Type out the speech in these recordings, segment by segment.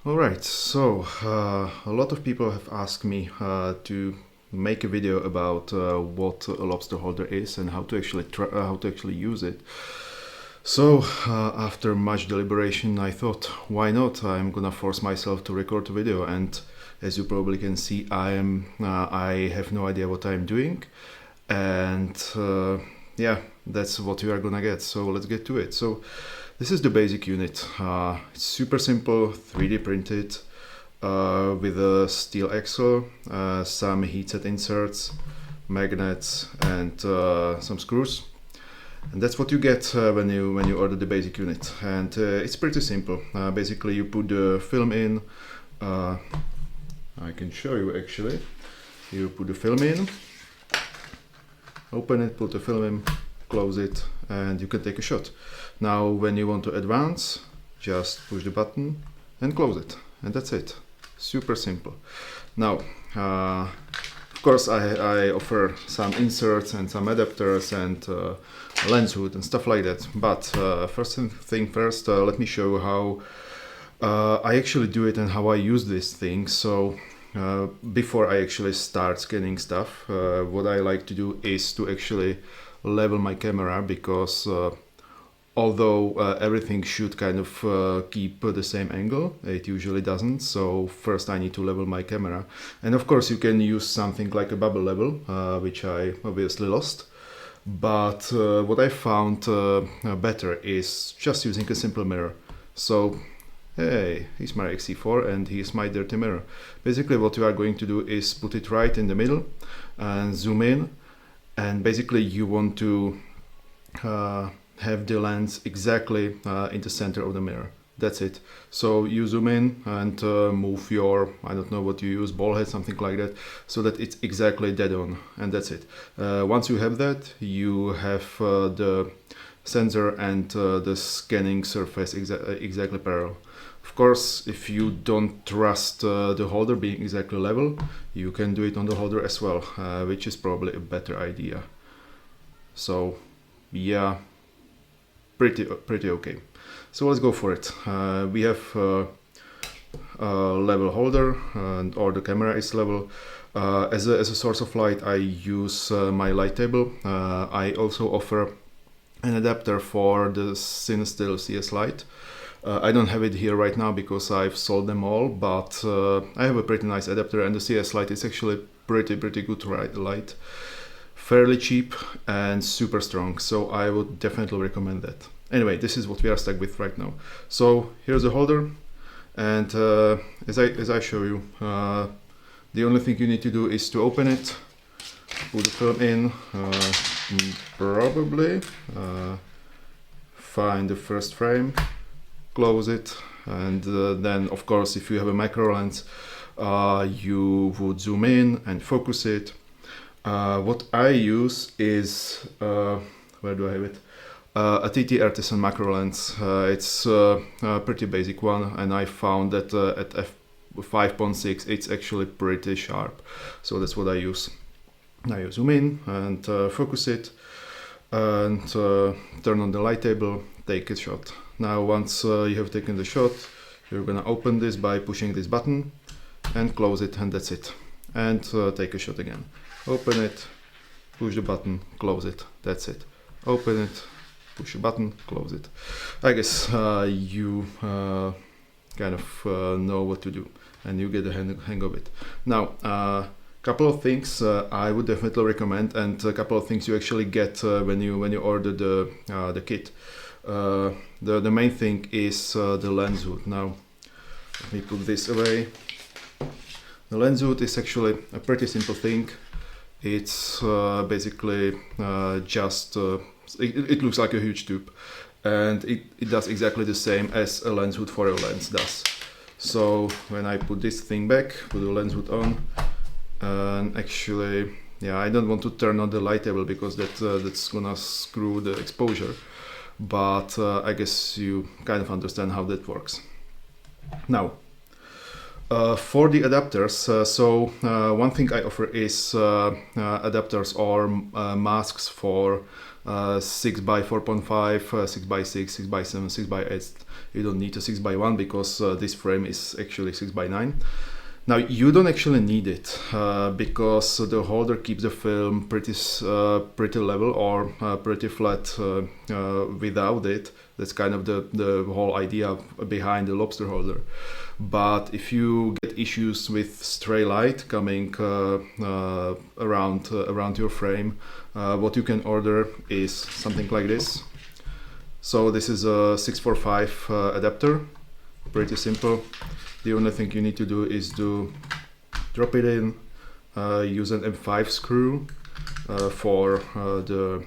Alright, so a lot of people have asked me to make a video about what a lobster holder is and how to actually use it. So after much deliberation, I thought, why not? I'm gonna force myself to record a video, and as you probably can see, I have no idea what I'm doing, and yeah, that's what you are gonna get. So let's get to it. So this is the basic unit. It's super simple, 3D printed, with a steel axle, some heatset inserts, magnets, and some screws. And that's what you get when you order the basic unit. And it's pretty simple. Basically, you put the film in. I can show you actually. You put the film in, open it, put the film in, close it, and you can take a shot. Now when you want to advance, just push the button and close it, and that's it. Super simple. Now of course I offer some inserts and some adapters and lens hood and stuff like that, but first thing first, let me show how I actually do it and how I use this thing. So before I actually start scanning stuff, what I like to do is to actually level my camera, because although everything should kind of keep the same angle, it usually doesn't. So first I need to level my camera, and of course you can use something like a bubble level, which I obviously lost. But what I found better is just using a simple mirror. So hey, here's my XC4 and here's my dirty mirror. Basically what you are going to do is put it right in the middle and zoom in, and basically you want to have the lens exactly in the center of the mirror. That's it. So you zoom in and move your, I don't know what you use, ball head, something like that, so that it's exactly dead on, and that's it. Once you have that, you have the sensor and the scanning surface exactly parallel. Of course, if you don't trust the holder being exactly level, you can do it on the holder as well, which is probably a better idea. So yeah, pretty okay. So let's go for it. We have a level holder, or the camera is level. As a source of light, I use my light table. I also offer an adapter for the CineStill CS light. I don't have it here right now because I've sold them all, but I have a pretty nice adapter, and the CS light is actually pretty good light. Fairly cheap and super strong, so I would definitely recommend that. Anyway, this is what we are stuck with right now. So here's the holder, and as I show you, the only thing you need to do is to open it, put the film in, probably find the first frame, close it, and then of course if you have a macro lens, you would zoom in and focus it. What I use is, where do I have it? A TT Artisan macro lens. It's a pretty basic one, and I found that at f5.6 it's actually pretty sharp. So that's what I use. Now you zoom in and focus it, and turn on the light table, take a shot. Now once you have taken the shot, you're gonna open this by pushing this button and close it, and that's it. And take a shot again. Open it, push the button, close it, that's it. Open it, push the button, close it. I guess you kind of know what to do, and you get the hang of it. Now, couple of things I would definitely recommend, and a couple of things you actually get when you order the kit. The main thing is the lens hood. Now, let me put this away. The lens hood is actually a pretty simple thing. It's basically just, it looks like a huge tube, and it does exactly the same as a lens hood for a lens does. So when I put this thing back, put the lens hood on, and actually, yeah, I don't want to turn on the light table because that's gonna screw the exposure, but I guess you kind of understand how that works. Now, for the adapters, one thing I offer is adapters or masks for 6 by 4.5, 6 by 6, 6 by 7, 6 by 8. You don't need a 6 by 1 because this frame is actually 6 by 9. Now you don't actually need it because the holder keeps the film pretty level or pretty flat without it. That's kind of the whole idea behind the lobster holder. But if you get issues with stray light coming around your frame, what you can order is something like this. So this is a 645 adapter, pretty simple. The only thing you need to do is to drop it in, use an M5 screw. For the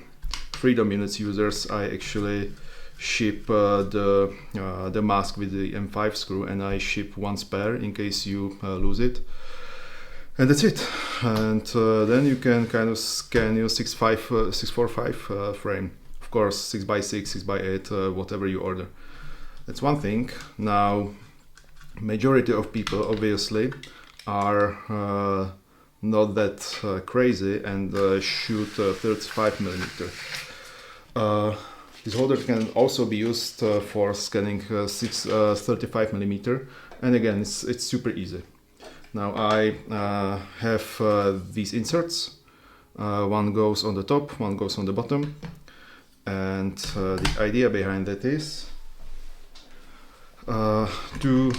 Freedom Units users, I actually ship the mask with the M5 screw, and I ship one spare in case you lose it. And that's it. And then you can kind of scan your 645 frame. Of course, 6 by 6, 6 by 8, whatever you order. That's one thing. Now, majority of people obviously are not that crazy and shoot 35mm. This holder can also be used for scanning 35mm, and again it's super easy. Now I have these inserts. One goes on the top, one goes on the bottom, and the idea behind that is to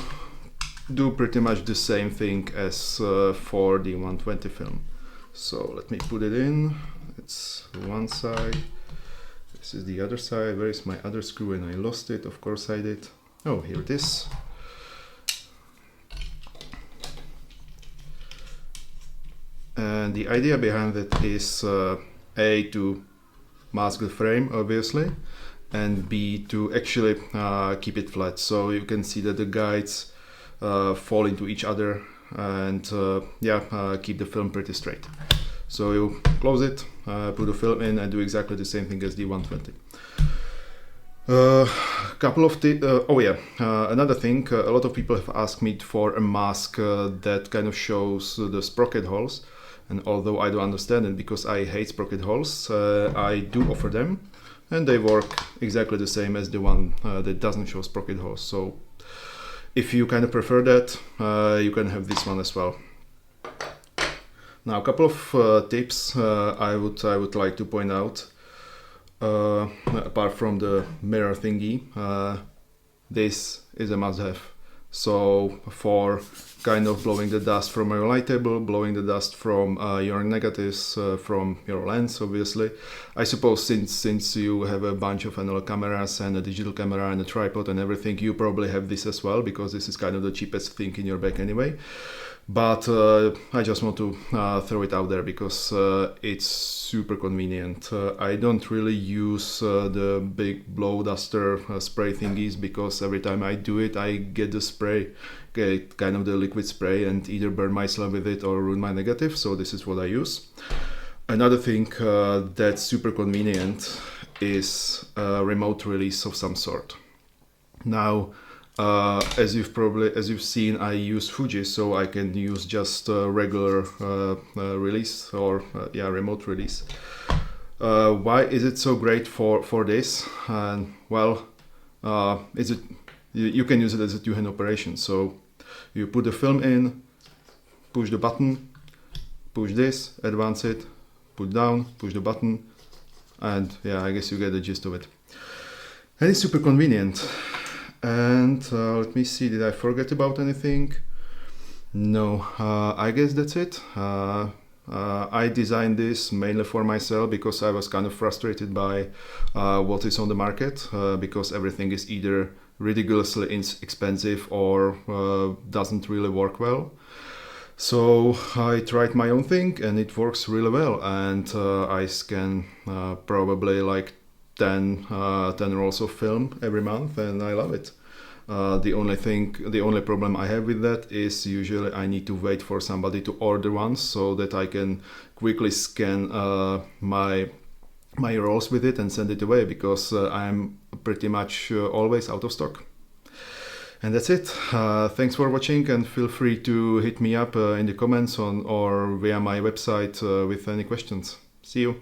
do pretty much the same thing as for the 120 film. So let me put it in. It's one side. This is the other side. Where is my other screw? And I lost it. Of course I did. Oh, here it is. And the idea behind it is A, to mask the frame obviously, and B, to actually keep it flat, so you can see that the guides fall into each other and keep the film pretty straight. So you close it, put the film in, and do exactly the same thing as the 120. Another thing, a lot of people have asked me for a mask that kind of shows the sprocket holes, and although I don't understand it because I hate sprocket holes, I do offer them, and they work exactly the same as the one that doesn't show sprocket holes. So if you kind of prefer that, you can have this one as well. Now, a couple of tips I would like to point out. Apart from the mirror thingy, this is a must-have. So for kind of blowing the dust from your light table, blowing the dust from your negatives, from your lens, obviously. I suppose since you have a bunch of analog cameras and a digital camera and a tripod and everything, you probably have this as well, because this is kind of the cheapest thing in your bag anyway. But I just want to throw it out there because it's super convenient. I don't really use the big blow duster spray thingies, because every time I do it I get the spray, get kind of the liquid spray, and either burn myself with it or ruin my negative. So this is what I use. Another thing that's super convenient is a remote release of some sort. Now, as you've seen, I use Fuji, so I can use just a regular release or remote release. Why is it so great for this? Well, you can use it as a two-hand operation. So you put the film in, push the button, push this, advance it, put down, push the button, and yeah, I guess you get the gist of it. And it's super convenient. And let me see, did I forget about anything? No, I guess that's it. I designed this mainly for myself because I was kind of frustrated by what is on the market, because everything is either ridiculously expensive or doesn't really work well. So I tried my own thing and it works really well, and I scan probably like 10 rolls of film every month, and I love it. The only problem I have with that is usually I need to wait for somebody to order one so that I can quickly scan my rolls with it and send it away, because I'm pretty much always out of stock. And that's it. Thanks for watching, and feel free to hit me up in the comments or via my website with any questions. See you.